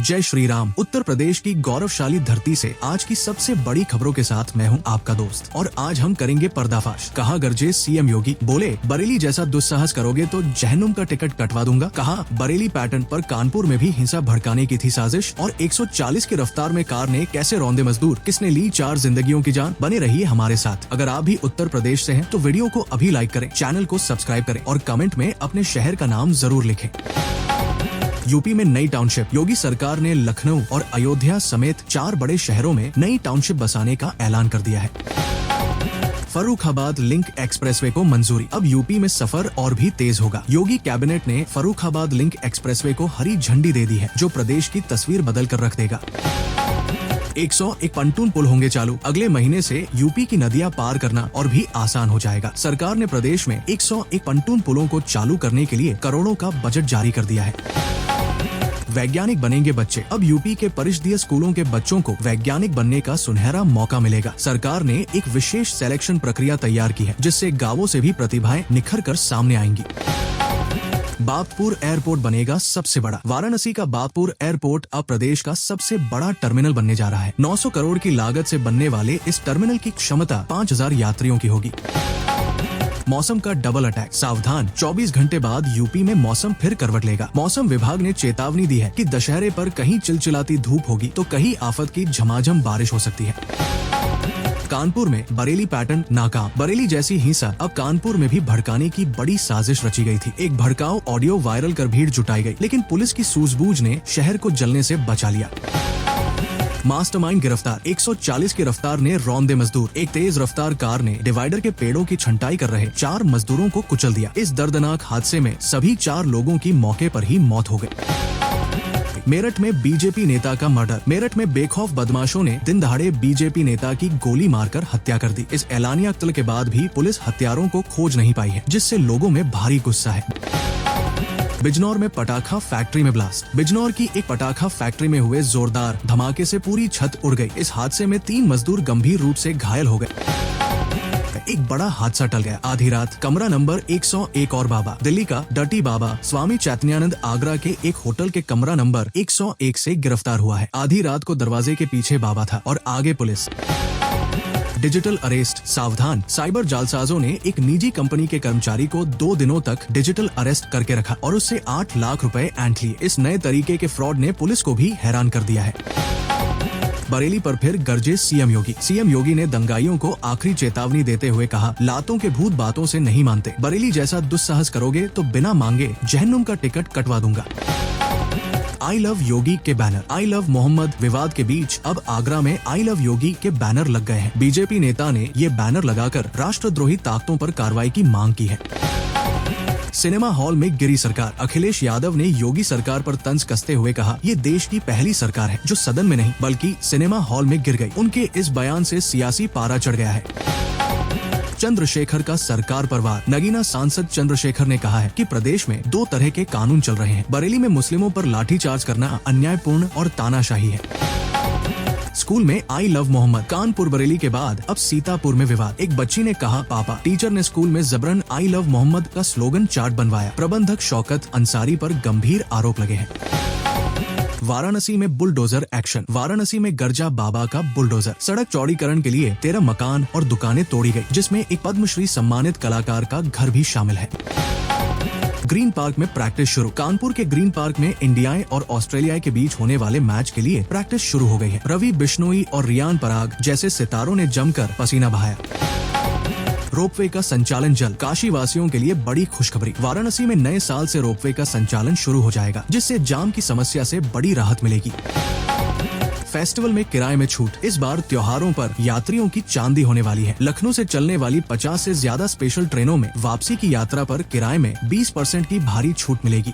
जय श्री राम। उत्तर प्रदेश की गौरवशाली धरती से आज की सबसे बड़ी खबरों के साथ मैं हूं आपका दोस्त और आज हम करेंगे पर्दाफाश। कहा गरजे सीएम योगी, बोले बरेली जैसा दुस्साहस करोगे तो जहन्नुम का टिकट कटवा दूंगा। कहा बरेली पैटर्न पर कानपुर में भी हिंसा भड़काने की थी साजिश और 140 की रफ्तार में कार ने कैसे रौंदे मजदूर, किसने ली 4 जिंदगियों की जान। बने रहिए हमारे साथ। अगर आप भी उत्तर प्रदेश से हैं तो वीडियो को अभी लाइक करें, चैनल को सब्सक्राइब करें और कमेंट में अपने शहर का नाम जरूर लिखें। यूपी में नई टाउनशिप। योगी सरकार ने लखनऊ और अयोध्या समेत 4 बड़े शहरों में नई टाउनशिप बसाने का ऐलान कर दिया है। फर्रुखाबाद लिंक एक्सप्रेसवे को मंजूरी। अब यूपी में सफर और भी तेज होगा। योगी कैबिनेट ने फर्रुखाबाद लिंक एक्सप्रेसवे को हरी झंडी दे दी है, जो प्रदेश की तस्वीर बदल कर रख देगा। 101 पंटून पुल होंगे चालू। अगले महीने से यूपी की नदियां पार करना और भी आसान हो जाएगा। सरकार ने प्रदेश में 101 पंटून पुलों को चालू करने के लिए करोड़ों का बजट जारी कर दिया है। वैज्ञानिक बनेंगे बच्चे। अब यूपी के परिषदीय स्कूलों के बच्चों को वैज्ञानिक बनने का सुनहरा मौका मिलेगा। सरकार ने एक विशेष सिलेक्शन प्रक्रिया तैयार की है, जिससे गांवों से भी प्रतिभाएं निखर कर सामने आएंगी। बागपुर एयरपोर्ट बनेगा सबसे बड़ा। वाराणसी का बागपुर एयरपोर्ट अब प्रदेश का सबसे बड़ा टर्मिनल बनने जा रहा है। 900 करोड़ की लागत से बनने वाले इस टर्मिनल की क्षमता 5000 यात्रियों की होगी। मौसम का डबल अटैक, सावधान। 24 घंटे बाद यूपी में मौसम फिर करवट लेगा। मौसम विभाग ने चेतावनी दी है कि दशहरे पर कहीं चिलचिलाती धूप होगी तो कहीं आफत की झमाझम बारिश हो सकती है। कानपुर में बरेली पैटर्न नाकाम। बरेली जैसी हिंसा अब कानपुर में भी भड़काने की बड़ी साजिश रची गई थी। एक भड़काऊ ऑडियो वायरल कर भीड़ जुटाई गई, लेकिन पुलिस की सूझबूझ ने शहर को जलने से बचा लिया। मास्टरमाइंड गिरफ्तार। 140 की रफ्तार ने रौंदे मजदूर। एक तेज रफ्तार कार ने डिवाइडर के पेड़ों की छंटाई कर रहे 4 मजदूरों को कुचल दिया। इस दर्दनाक हादसे में सभी 4 लोगों की मौके पर ही मौत हो गई। मेरठ में बीजेपी नेता का मर्डर। मेरठ में बेखौफ बदमाशों ने दिन दहाड़े बीजेपी नेता की गोली मारकर हत्या कर दी। इस एलानिया कत्ल के बाद भी पुलिस हत्यारों को खोज नहीं पाई है, जिससे लोगों में भारी गुस्सा है। बिजनौर में पटाखा फैक्ट्री में ब्लास्ट। बिजनौर की एक पटाखा फैक्ट्री में हुए जोरदार धमाके से पूरी छत उड़ गई। इस हादसे में 3 मजदूर गंभीर रूप से घायल हो गए। एक बड़ा हादसा टल गया। आधी रात कमरा नंबर 101 और बाबा। दिल्ली का डटी बाबा स्वामी चैतन्यानंद आगरा के एक होटल के कमरा नंबर 101 से गिरफ्तार हुआ है। आधी रात को दरवाजे के पीछे बाबा था और आगे पुलिस। डिजिटल अरेस्ट, सावधान। साइबर जालसाजों ने एक निजी कंपनी के कर्मचारी को 2 दिनों तक डिजिटल अरेस्ट करके रखा और उससे 8 लाख रुपए ऐंठ लिए। इस नए तरीके के फ्रॉड ने पुलिस को भी हैरान कर दिया है। बरेली पर फिर गरजे सीएम योगी। सीएम योगी ने दंगाइयों को आखिरी चेतावनी देते हुए कहा, लातों के भूत बातों से नहीं मानते। बरेली जैसा दुस्साहस करोगे तो बिना मांगे जहन्नुम का टिकट कटवा दूंगा। आई लव योगी के बैनर। आई लव मोहम्मद विवाद के बीच अब आगरा में आई लव योगी के बैनर लग गए हैं। बीजेपी नेता ने ये बैनर लगाकर राष्ट्रद्रोही ताकतों पर कार्रवाई की मांग की है। सिनेमा हॉल में गिरी सरकार। अखिलेश यादव ने योगी सरकार पर तंज कसते हुए कहा, ये देश की पहली सरकार है जो सदन में नहीं बल्कि सिनेमा हॉल में गिर गई। उनके इस बयान से सियासी पारा चढ़ गया है। चंद्रशेखर का सरकार पर वार। नगीना सांसद चंद्रशेखर ने कहा है कि प्रदेश में 2 तरह के कानून चल रहे हैं। बरेली में मुस्लिमों पर लाठीचार्ज करना अन्यायपूर्ण और तानाशाही है। स्कूल में आई लव मोहम्मद। कानपुर बरेली के बाद अब सीतापुर में विवाद। एक बच्ची ने कहा पापा। टीचर ने स्कूल में जबरन आई लव मोहम्मद का स्लोगन चार्ट बनवाया। प्रबंधक शौकत अंसारी पर गंभीर आरोप लगे हैं। वाराणसी में बुलडोजर एक्शन। वाराणसी में गरजा बाबा का बुलडोजर। सड़क चौड़ीकरण के लिए 13 मकान और दुकानें तोड़ी गई, जिसमें एक पद्मश्री सम्मानित कलाकार का घर भी शामिल है। ग्रीन पार्क में प्रैक्टिस शुरू। कानपुर के ग्रीन पार्क में इंडिया और ऑस्ट्रेलिया के बीच होने वाले मैच के लिए प्रैक्टिस शुरू हो गई है। रवि बिश्नोई और रियान पराग जैसे सितारों ने जमकर पसीना बहाया। रोपवे का संचालन जल्द। काशी वासियों के लिए बड़ी खुशखबरी। वाराणसी में नए साल से रोपवे का संचालन शुरू हो जाएगा, जिससे जाम की समस्या से बड़ी राहत मिलेगी। फेस्टिवल में किराए में छूट। इस बार त्योहारों पर यात्रियों की चांदी होने वाली है। लखनऊ से चलने वाली 50 से ज्यादा स्पेशल ट्रेनों में वापसी की यात्रा पर किराए में 20% की भारी छूट मिलेगी।